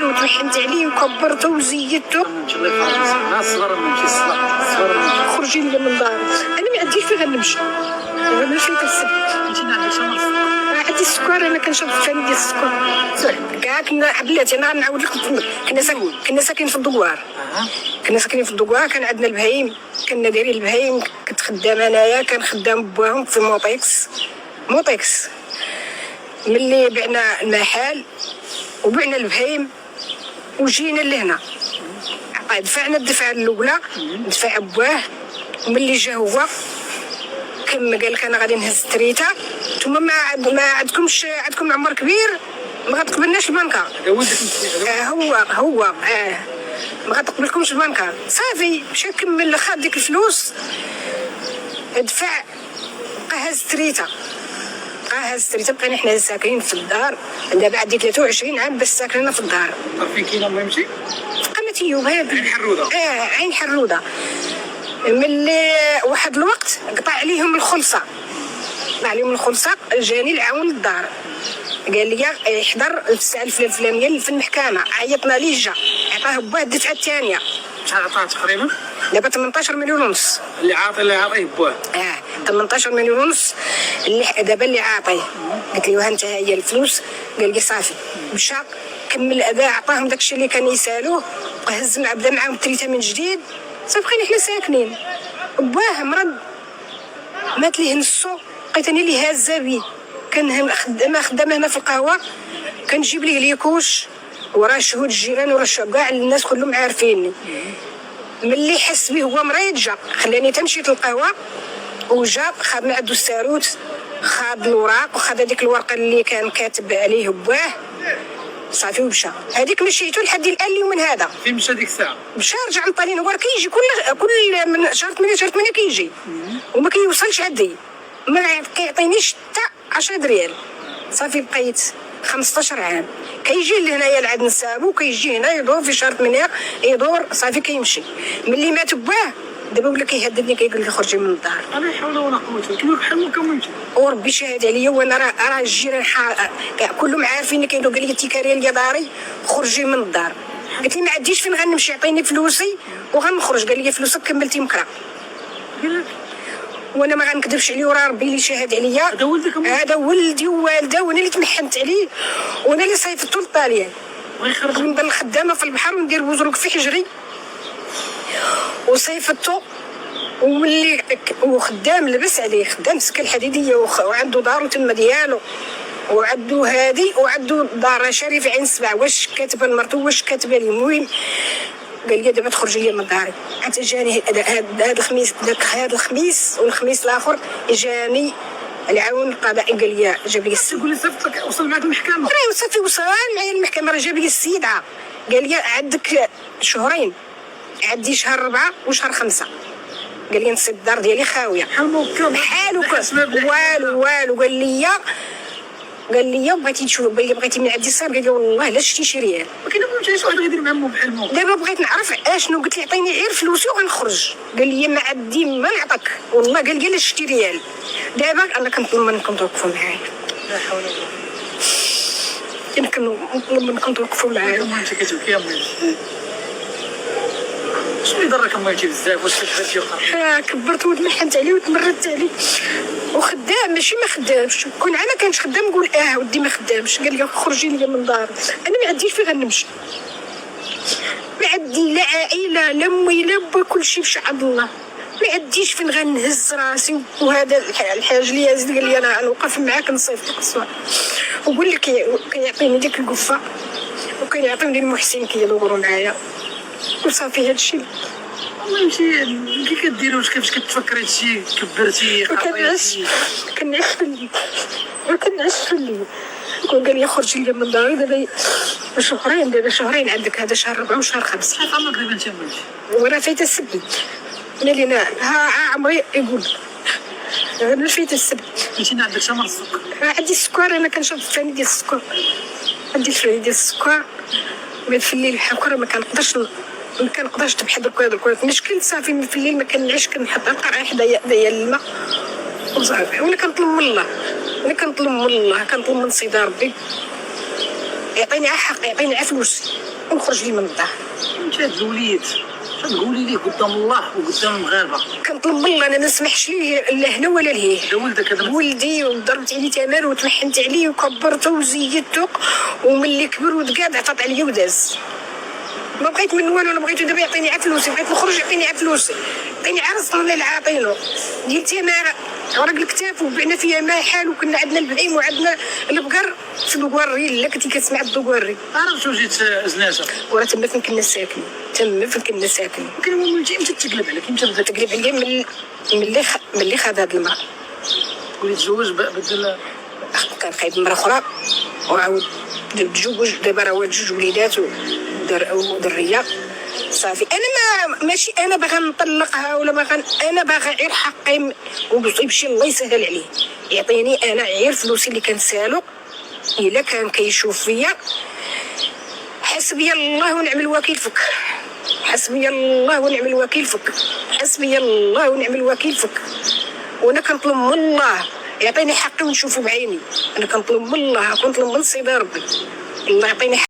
الدار وتمحنت عليه وكبرته وزيدته. الله يخليك الصغر ماشي الصغر خرجي لي من داري، انا ما عنديش فين غنمشي، انا فين كنسد. انت عندك شنو عندي السكر، انا كنشرب الثاني ديال السكر. كاع كنا بلاتي انا نعاود لك، كنا ساكنين في الدوار. كنا ساكنين في الدوار، كان عندنا البهايم، كنا دايرين البهايم، كنت خدام انايا، كان خدام باهم في موطيكس. ملي بعنا المحل وبعنا البهايم وجينا لهنا، دفعنا الدفعه الاولى، دفع باه. وملي جا هو كما قال لك انا غادي نهز التريته، نتوما ما عندكم عمر كبير، ما غتقبلناش البنكه. هو ما غتقبلكمش البنكه. صافي مشى كمل خد ديك الفلوس، دفع، بقى هز التريته. بقينا حنا ساكنين في الدار دابا عندي 23 عام باش ساكنين في الدار. فين كاينه ما يمشي؟ في قناه ايوب هذه عين حروده. عين حروده. ملي واحد الوقت قطع عليهم الخلصه، جاني العون للدار، قال لي يحضر الساعه الفلانيه في المحكمه. عيطنا ليه، جا عطاه باه الدفعه الثانيه. شحال عطاه تقريبا؟ دابا 18 مليون ونص اللي عاطيه باه. 18 مليون ونص اللي دابا اللي عاطيه. قلت له ها انت هي الفلوس. قال لي صافي. مشى كمل الاداء، عطاهم داكشي اللي كان يسالوه، هز بدا معاهم التريته من جديد. صافي بقينا حنا ساكنين. باه مرض، مات ليه نصو، بقيت انا اللي هازه بيه. كان خدامه هنا في القهوه، كنجيب ليه ليكوش وراه شهود الجيران وراه كاع الناس كلهم عارفيني. ملي حس بيه هو مريض، جا خلاني تمشيت للقهوه، وجا خد من عنده الساروت، خد الوراق وخد هذيك الورقه اللي كان كاتب عليه باه. صافي ومشى. هذيك مشيتو لحد الان اليوم هذا. فين مشى ديك الساعه؟ مشى رجع لطالين، هو كيجي كل من شهر 8 كيجي وما كيوصلش عندي، ما كيعطينيش حتى 10 ريال. صافي بقيت 15 عام كيجي لهنايا لعند نسابو، كيجي هنا يدور في شهر 8 يدور. صافي كيمشي. ملي مات باه دابا ولا كيهددني، كيقول لي خرجي من الدار. لا حول ولا قوه الا بالله. كيما بحال يمشي وربي شاهد عليا، وانا راه الجيران كلهم عارفيني. قال لي انت كاريه ليا داري، خرجي من الدار. قلت لي ما عنديش فين غنمشي، عطيني فلوسي وغنخرج. قال لي فلوسك كملتي مكره. وانا ما غنكذبش عليه، وراه ربي اللي شاهد عليا. هذا ولدي ووالده، وانا اللي تمحنت عليه، وانا اللي صيفطته للطاليان. ونضل خدامه في البحر وندير بوزروك في حجري، وصيفطته. واللي وخدام لبس عليه، خدام سكه الحديديه، وعنده دارو تما ديالو، وعنده هادي، وعنده دار شاري في عين سبع. واش كاتبه لمرتو، واش كاتبه لي. المهم قال لي دابا تخرجي لي من الدار. حتى جاني هذا الخميس والخميس الاخر جاني العون القضائي، قال لي جاب لي السيد. قول لي صيفطك وصل معك المحكمه؟ راه صافي وصل معايا المحكمه، راه جاب لي السيده. قال لي عندك شهرين، عندي شهر 4 وشهر 5. قال لي نصيب الدار ديالي خاويه بحال والو. قال لي بغيتي تشوف، بغيتي من عندي الصار. قال لي والله لا شتي شي ريال. ما كاينش واحد غيدير مع مو بحال مو. دابا بغيت نعرف اشنو. قلت لي عطيني غير فلوسي وغنخرج. قال لي ما عندي ما نعطيك، والله. قال لي لا شتي ريال. دابا انا كنطلب منكم توقفوا معايا. لا حول ولا قوه. كنطلب منكم توقفوا معايا. انت كتبكي امي؟ شنو اللي ضرك امي بزاف؟ واش كتبكي وقع؟ كبرت وتمحنت عليه وتمردت عليه، وخدام ماشي ما خدامش. كون انا كانش خدام نقول ودي ما خدامش. قال لي خرجي لي من داري. انا ما عنديش فين غنمشي، ما عندي لا عائله لا امي لا با، كلشي في عند الله. ما عنديش فين غنهز راسي. وهذا الحاج اللي يزيد قال لي انا نوقف معاك نصيفطك الصباح. وقول لك كيعطيني ديك القفه، وكان يعطيني المحسن كيدوروا معايا. وصافي هادشي. والله ماشي كي كديري. واش كيفاش كتفكري هادشي؟ كبرتي خطيتي؟ كنعيش في الليل. قال لي خرجي لي من داري. دابا شهرين عندك، هذا شهر 4 وشهر 5. شحال عمرك دابا انت امي؟ وانا فايته السبت. انا اللي عمري يقول انا فايته السبت. انت عندك شمر السكر؟ عندي السكر، انا كنشرب الثاني ديال السكر. عندي الثاني ديال السكر. في الليل بحال ما كنقدرش تبحد هذا المشكل. صافي في الليل ما كنعيش، كنحط القرعه حدايا الماء وصافي. وانا كنطلب من الله، كنطلب من سيدي ربي يعطيني حق، يعطيني فلوس ونخرج لي من الدار. انت هاد الوليد تقولي ليه قدام الله وقدام المغاربه؟ كنطلب من الله انا ما نسمحش ليه لا هنا ولا لهيه. هذا ولدك هذا؟ ولدي، وضربت عليه تمار وتمحنت عليه وكبرته وزيدته، وملي كبر وتقاد عطات عليا وداز. ما بغيت منه والو، انا بغيتو دابا يعطيني فلوسي، بغيت نخرج يعطيني فلوسي، يعطيني عرس الله اللي عاطينو ديال تماره ورق الكتاف، وبعنا فيها ماحل، وكنا عندنا البعيم وعندنا البقر في الدوكواري. لا كنتي كتسمع الدوكواري؟ عرفت واش جيت زنازه؟ وراه تما فين كنا ساكنين، تما فين كنا ساكنين. ولكن هو من امتى تقلب عليك؟ امتى بدا تقلب عليا ملي خد هاد المرأة. ولي تزوج بدل؟ كان خايب مرة أخرى وعاود تزوج، دابا راه هو جوج وليدات ودرية صافي. انا ماشي انا باغا نطلقها ولا باغا، انا باغا غير حقي ويمشي الله يسهل عليه، يعطيني انا غير فلوسي اللي كنسالو. الا كان كيشوف فيا حسبي الله ونعم الوكيل فك، حسبي الله ونعم الوكيل فك، حسبي الله ونعم الوكيل فك. وانا كنطلب من الله يعطيني حقي ونشوفه بعيني. انا كنطلب من الله، كنطلب من سيدي ربي الله يعطيني حقي.